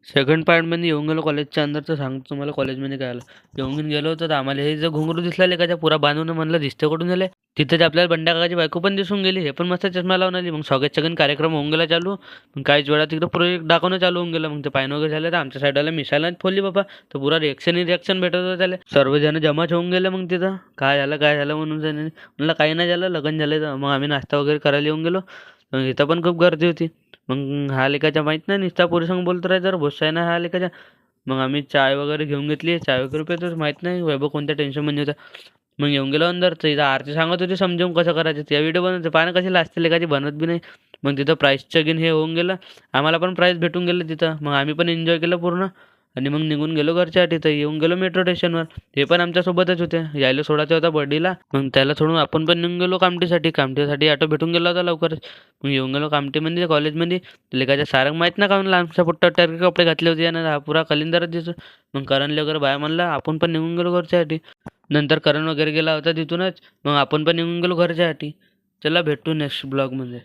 Second पार्टमध्ये येऊन गेलो कॉलेजच्या अंदर, तर सांगतो तुम्हाला कॉलेजमध्ये काय आलं. येऊन गेलो तर आम्हाला हे जे घुंगरू दिसला लेकाच्या पुरा बांधून, म्हणलं दिसते कुठून झाले. तिथे ते आपल्याला बंड्या काकाची बायको पण दिसून गेली. हे पण मस्त चष्मा लावून आली. मग सगळ्यात कार्यक्रम होऊन गेला चालू. मग काहीच वेळा तिकडं प्रोजेक्ट दाखवणं चालू होऊन गेलं. मग ते पाहणं वगैरे झालं तर आमच्या साईडवाला मिसायला फोडली बाबा. तर पुरा रिएक्शन भेटत होतं त्याला. सर्वजण जमाच होऊन गेले मग तिथं. काय झालं म्हणून त्याने म्हणलं काही नाही झालं, लग्न झालं तर. मग आम्ही नाश्ता वगैरे करायला येऊन गेलो. मग इथं पण खूप गर्दी होती. मग हा लेकाच्या माहीत नाही नुसता पोरीसंग बोलत राहायचं, बोस आहे ना हा लेकाच्या. मग आम्ही चाय वगैरे घेऊन घेतली. चाय वगैरे पितोच, माहीत नाही वैभव कोणत्या टेन्शनमध्ये होता. मग येऊन गेलो अंदर, तर इथं आरती सांगत होती समजावून कसं करायचं. त्या व्हिडिओ बनवते पाहणं कशी लाजते लेकाची, बनत बी नाही. मग तिथं प्राईजचं घेऊन हे होऊन गेलं. आम्हाला पण प्राईज भेटून गेलं तिथं. मग आम्ही पण एन्जॉय केलं पूर्ण. आणि मग निघून गेलो घरच्यासाठी. तर येऊन गेलो मेट्रो स्टेशनवर. हे पण आमच्यासोबतच होते. यायला सोडायचा होता बर्थडेला. मग त्याला सोडून आपण पण निघून गेलो कामठीसाठी. कामठीसाठी ऑटो भेटून गेला होता लवकरच. मग येऊन गेलो कामठीमध्ये कॉलेजमध्ये. लेकाच्या सारंग माहीत ना काऊन लहानसा पुट्टा टर्की कपडे घातले होते यानं, हा पुरा कलिंदरच दिसतो. मग करणले वगैरे बाया म्हणला, आपण पण निघून गेलो घरच्यासाठी. नंतर करण वगैरे गेला होता तिथूनच. मग आपण पण निघून गेलो घरच्यासाठी. चला भेटू नेक्स्ट ब्लॉगमध्ये.